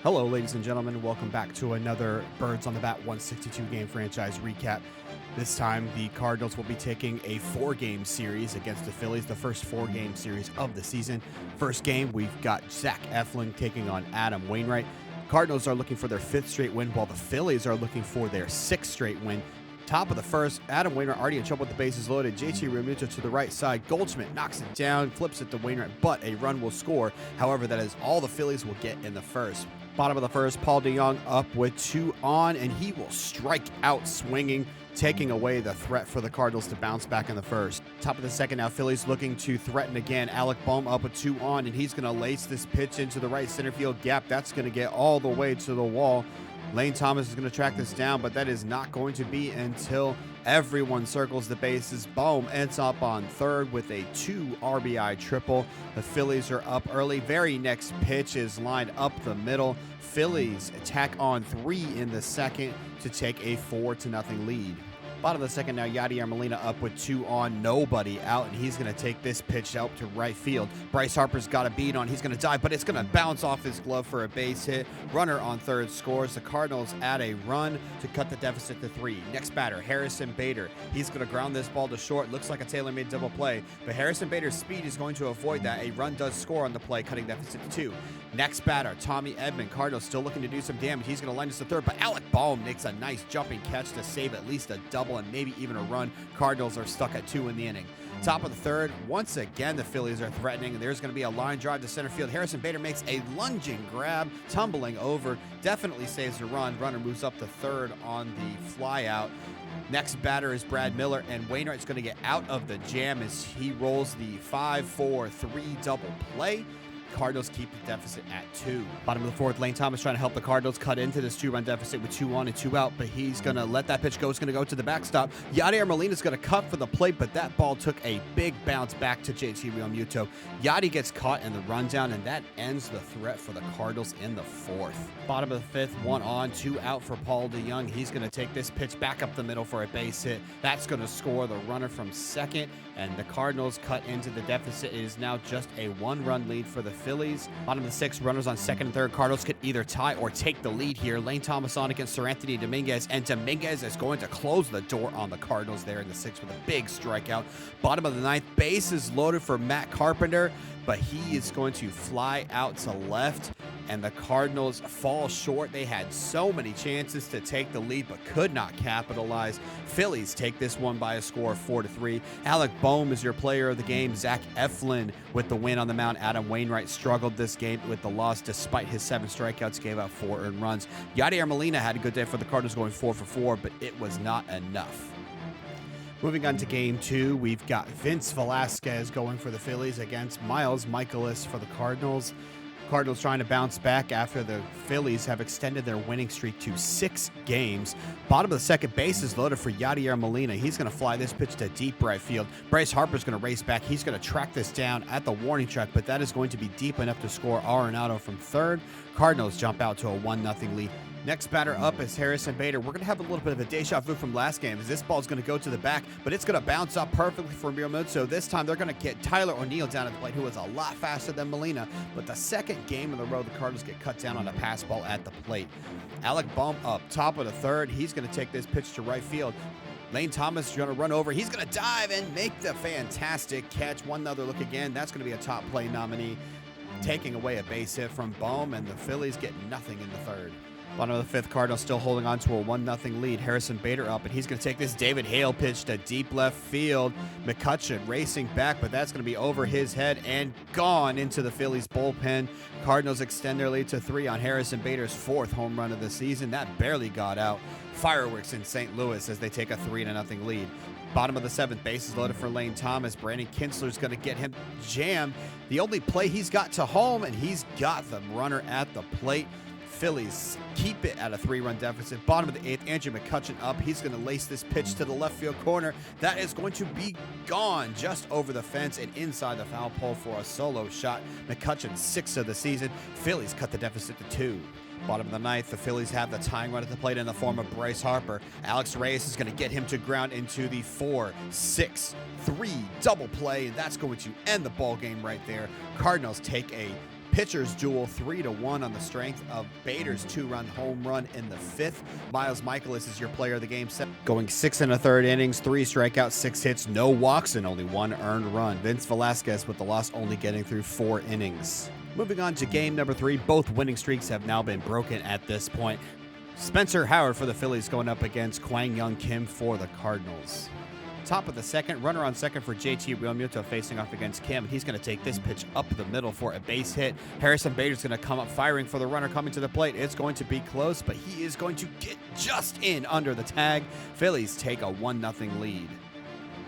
Hello, ladies and gentlemen. Welcome back to another Birds on the Bat 162 game franchise recap. This time, the Cardinals will be taking a 4-game series against the Phillies, the first 4-game series of the season. First game, we've got Zach Eflin taking on Adam Wainwright. Cardinals are looking for their 5th straight win, while the Phillies are looking for their 6th straight win. Top of the first, Adam Wainwright already in trouble with the bases loaded. JT Realmuto to the right side. Goldschmidt knocks it down, flips it to Wainwright, but a run will score. However, that is all the Phillies will get in the first. Bottom of the first, Paul DeJong up with 2 on, and he will strike out swinging, taking away the threat for the Cardinals to bounce back in the first. Top of the second now, Phillies looking to threaten again. Alec Bohm up with 2 on, and he's going to lace this pitch into the right center field gap. That's going to get all the way to the wall. Lane Thomas is going to track this down, but that is not going to be until everyone circles the bases. Bohm ends up on third with a 2 RBI triple. The Phillies are up early. Very next pitch is lined up the middle. Phillies attack on 3 in the second to take a 4-0 lead. Bottom of the second now, Yadier Molina up with 2 on, nobody out, and he's going to take this pitch out to right field. Bryce Harper's got a beat on, he's going to dive, but it's going to bounce off his glove for a base hit. Runner on third scores. The Cardinals add a run to cut the deficit to 3. Next batter, Harrison Bader. He's going to ground this ball to short. Looks like a tailor-made double play, but Harrison Bader's speed is going to avoid that. A run does score on the play, cutting deficit to 2. Next batter, Tommy Edman. Cardinals still looking to do some damage. He's going to line us to third, but Alec Bohm makes a nice jumping catch to save at least a double and maybe even a run. Cardinals are stuck at 2 in the inning. Top of the third, once again the Phillies are threatening. There's going to be a line drive to center field. Harrison Bader makes a lunging grab, tumbling over, definitely saves the run. Runner moves up to third on the fly out. Next batter is Brad Miller, and Wainwright's going to get out of the jam as he rolls the 5-4-3 double play. Cardinals keep the deficit at 2. Bottom of the fourth, Lane Thomas trying to help the Cardinals cut into this 2-run deficit with 2 on and 2 out, but he's going to let that pitch go. It's going to go to the backstop. Yadier Molina's going to cut for the plate, but that ball took a big bounce back to JT Realmuto. Yadi gets caught in the rundown, and that ends the threat for the Cardinals in the fourth. Bottom of the fifth, 1 on, 2 out for Paul DeJong. He's going to take this pitch back up the middle for a base hit. That's going to score the runner from second, and the Cardinals cut into the deficit. It is now just a 1-run lead for the Phillies. Bottom of the sixth, runners on second and third. Cardinals could either tie or take the lead here. Lane Thomas on against Sir Anthony Dominguez, and Dominguez is going to close the door on the Cardinals there in the sixth with a big strikeout. Bottom of the ninth, bases loaded for Matt Carpenter, but he is going to fly out to left, and the Cardinals fall short. They had so many chances to take the lead, but could not capitalize. Phillies take this one by a score of 4-3. Alec Bohm is your player of the game. Zach Eflin with the win on the mound. Adam Wainwright struggled this game with the loss despite his 7 strikeouts, gave out 4 earned runs. Yadier Molina had a good day for the Cardinals, going 4 for 4, but it was not enough. Moving on to game 2, we've got Vince Velasquez going for the Phillies against Miles Michaelis for the Cardinals. Cardinals trying to bounce back after the Phillies have extended their winning streak to 6 games. Bottom of the second, base is loaded for Yadier Molina. He's going to fly this pitch to deep right field. Bryce Harper's going to race back. He's going to track this down at the warning track, but that is going to be deep enough to score Arenado from third. Cardinals jump out to a 1-0 lead. Next batter up is Harrison Bader. We're going to have a little bit of a deja vu from last game as this ball is going to go to the back, but it's going to bounce up perfectly for Realmuto. This time they're going to get Tyler O'Neill down at the plate, who is a lot faster than Molina. But the second game in a row, the Cardinals get cut down on a pass ball at the plate. Alec Bohm up top of the third. He's going to take this pitch to right field. Lane Thomas is going to run over. He's going to dive and make the fantastic catch. One other look again. That's going to be a top play nominee, taking away a base hit from Bohm, and the Phillies get nothing in the third. Bottom of the fifth, Cardinals still holding on to a 1-0 lead. Harrison Bader up, and he's going to take this David Hale pitch to deep left field. McCutchen racing back, but that's going to be over his head and gone into the Phillies bullpen. Cardinals extend their lead to 3 on Harrison Bader's 4th home run of the season. That barely got out. Fireworks in St. Louis as they take a 3-0 lead. Bottom of the seventh, bases loaded for Lane Thomas. Brandon Kinsler's going to get him jammed. The only play he's got to home, and he's got the runner at the plate. Phillies keep it at a 3-run deficit. Bottom of the 8th, Andrew McCutchen up. He's going to lace this pitch to the left field corner. That is going to be gone just over the fence and inside the foul pole for a solo shot. McCutchen's 6th of the season. Phillies cut the deficit to 2. Bottom of the ninth, the Phillies have the tying run at the plate in the form of Bryce Harper. Alex Reyes is going to get him to ground into the 4-6-3 double play, and that's going to end the ball game right there. Cardinals take a pitchers duel 3-1 on the strength of Bader's 2-run home run in the 5th. Miles Michaelis is your player of the game, going 6 1/3 innings, 3 strikeouts, 6 hits, no walks, and only 1 earned run. Vince Velasquez with the loss, only getting through 4 innings. Moving on to game number 3, both winning streaks have now been broken at this point. Spencer Howard for the Phillies going up against Kwang Young Kim for the Cardinals. Top of the second, runner on second for JT Realmuto facing off against Kim. He's going to take this pitch up the middle for a base hit. Harrison Bader's going to come up firing for the runner coming to the plate. It's going to be close, but he is going to get just in under the tag. Phillies take a 1-0 lead.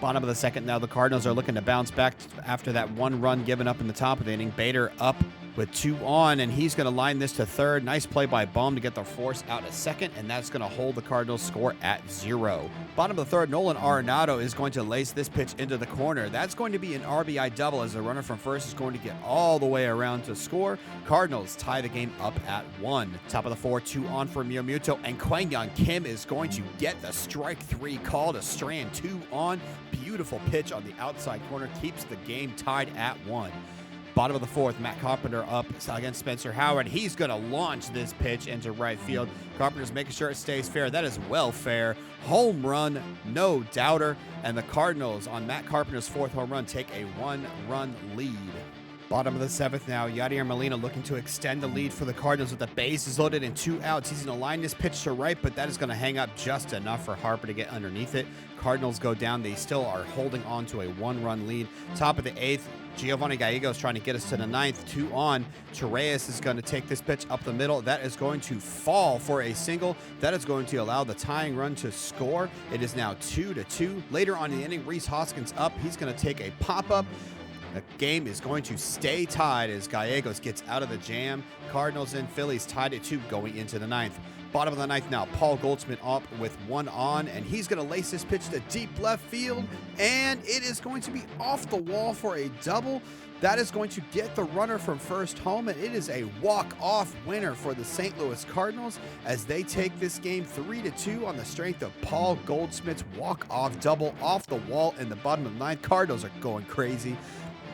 Bottom of the second now, the Cardinals are looking to bounce back after that 1 run given up in the top of the inning. Bader up with 2 on, and he's going to line this to third. Nice play by Baum to get the force out at second, and that's going to hold the Cardinals score at 0. Bottom of the third, Nolan Arenado is going to lace this pitch into the corner. That's going to be an RBI double as the runner from first is going to get all the way around to score. Cardinals tie the game up at 1. Top of the 4, 2 on for Realmuto, and Kwang Young Kim is going to get the strike 3 call to strand 2 on. Beautiful pitch on the outside corner, keeps the game tied at 1. Bottom of the 4th, Matt Carpenter up against Spencer Howard. He's going to launch this pitch into right field. Carpenter's making sure it stays fair. That is well fair. Home run, no doubter. And the Cardinals on Matt Carpenter's 4th home run take a 1-run lead. Bottom of the 7th now, Yadier Molina looking to extend the lead for the Cardinals with the bases loaded and 2 outs. He's going to line this pitch to right, but that is going to hang up just enough for Harper to get underneath it. Cardinals go down. They still are holding on to a 1-run lead. Top of the 8th, Giovanni Gallegos trying to get us to the 9th. 2 on. Torreyes is going to take this pitch up the middle. That is going to fall for a single. That is going to allow the tying run to score. It is now 2-2. Later on in the inning, Rhys Hoskins up. He's going to take a pop-up. The game is going to stay tied as Gallegos gets out of the jam. Cardinals and Phillies tied at 2 going into the 9th. Bottom of the 9th now, Paul Goldschmidt up with 1 on, and he's going to lace this pitch to deep left field, and it is going to be off the wall for a double. That is going to get the runner from first home, and it is a walk-off winner for the St. Louis Cardinals as they take this game 3-2 on the strength of Paul Goldschmidt's walk-off double off the wall in the bottom of the 9th. Cardinals are going crazy.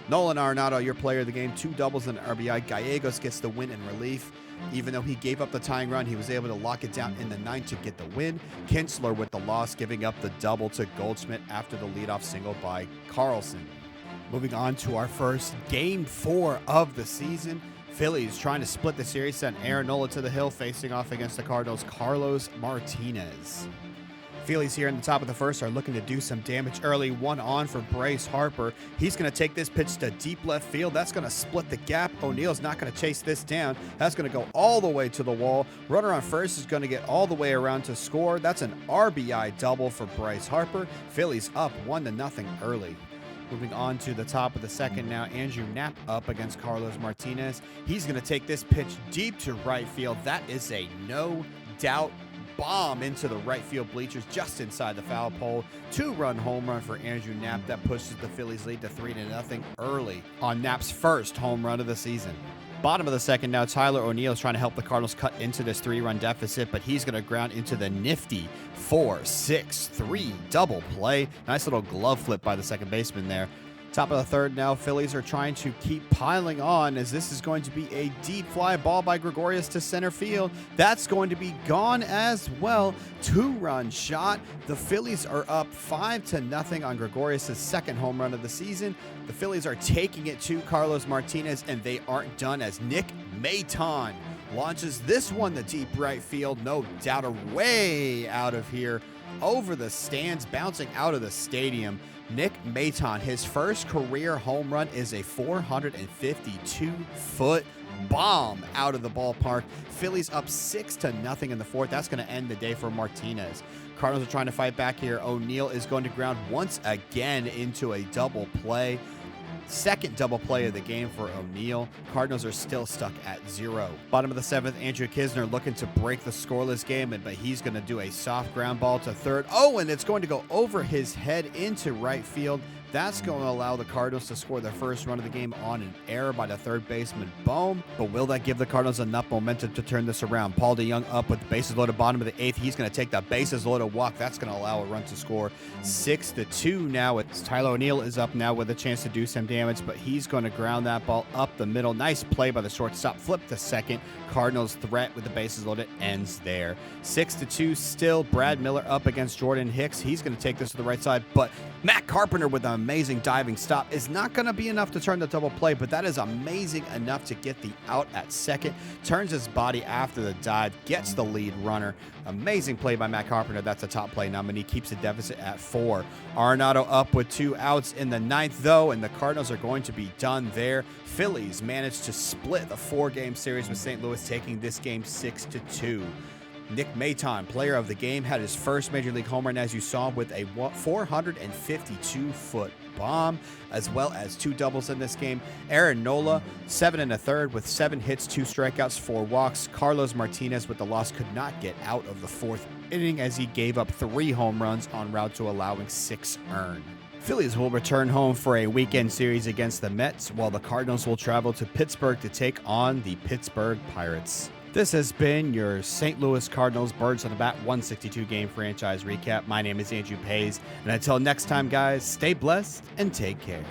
Nolan Arenado, your player of the game, 2 doubles and an RBI. Gallegos gets the win in relief. Even though he gave up the tying run, he was able to lock it down in the 9th to get the win. Kinsler with the loss, giving up the double to Goldschmidt after the leadoff single by Carlson. Moving on to our first game 4 of the season. Phillies trying to split the series, sent Aaron Nola to the hill, facing off against the Cardinals' Carlos Martinez. Phillies here in the top of the first are looking to do some damage early. 1 on for Bryce Harper. He's going to take this pitch to deep left field. That's going to split the gap. O'Neal's not going to chase this down. That's going to go all the way to the wall. Runner on first is going to get all the way around to score. That's an RBI double for Bryce Harper. Phillies up 1-0 early. Moving on to the top of the second now, Andrew Knapp up against Carlos Martinez. He's going to take this pitch deep to right field. That is a no-doubt bomb into the right field bleachers just inside the foul pole. 2-run home run for Andrew Knapp. That pushes the Phillies lead to 3-0 early on Knapp's first home run of the season. Bottom of the second now, Tyler O'Neill is trying to help the Cardinals cut into this 3-run deficit, but he's going to ground into the nifty 4-6-3 double play. Nice little glove flip by the second baseman there. Top of the third now, Phillies are trying to keep piling on as this is going to be a deep fly ball by Gregorius to center field. That's going to be gone as well. 2-run shot. The Phillies are up 5-0 on Gregorius' second home run of the season. The Phillies are taking it to Carlos Martinez, and they aren't done as Nick Maton launches this one to deep right field. No doubt, way out of here, over the stands, bouncing out of the stadium. Nick Maton, his first career home run is a 452-foot bomb out of the ballpark. Phillies up 6-0 in the 4th. That's going to end the day for Martinez. Cardinals are trying to fight back here. O'Neal is going to ground once again into a double play. Second double play of the game for O'Neal. Cardinals are still stuck at 0. Bottom of the 7th, Andrew Kisner looking to break the scoreless game, but he's going to do a soft ground ball to third. Oh, and it's going to go over his head into right field. That's going to allow the Cardinals to score their first run of the game on an error by the third baseman, Bohm. But will that give the Cardinals enough momentum to turn this around? Paul DeJong up with the bases loaded bottom of the 8th. He's going to take the bases loaded walk. That's going to allow a run to score 6-2 now. It's Tyler O'Neill is up now with a chance to do some damage, but he's going to ground that ball up the middle. Nice play by the shortstop. Flip to second. Cardinals threat with the bases loaded ends there. 6-2 still. Brad Miller up against Jordan Hicks. He's going to take this to the right side, but Matt Carpenter with an amazing diving stop is not going to be enough to turn the double play, but that is amazing enough to get the out at second. Turns his body after the dive, gets the lead runner. Amazing play by Matt Carpenter. That's a top play nominee. Keeps the deficit at 4. Arenado up with 2 outs in the 9th, though, and the Cardinals are going to be done there. Phillies managed to split the 4-game series with St. Louis, taking this game 6-2. Nick Maton, player of the game, had his first Major League home run, as you saw, with a 452-foot bomb, as well as 2 doubles in this game. Aaron Nola, 7 1/3 with 7 hits, 2 strikeouts, 4 walks. Carlos Martinez with the loss could not get out of the 4th inning as he gave up 3 home runs en route to allowing 6 earned. Phillies will return home for a weekend series against the Mets, while the Cardinals will travel to Pittsburgh to take on the Pittsburgh Pirates. This has been your St. Louis Cardinals Birds on the Bat 162 game franchise recap. My name is Andrew Pays, and until next time, guys, stay blessed and take care.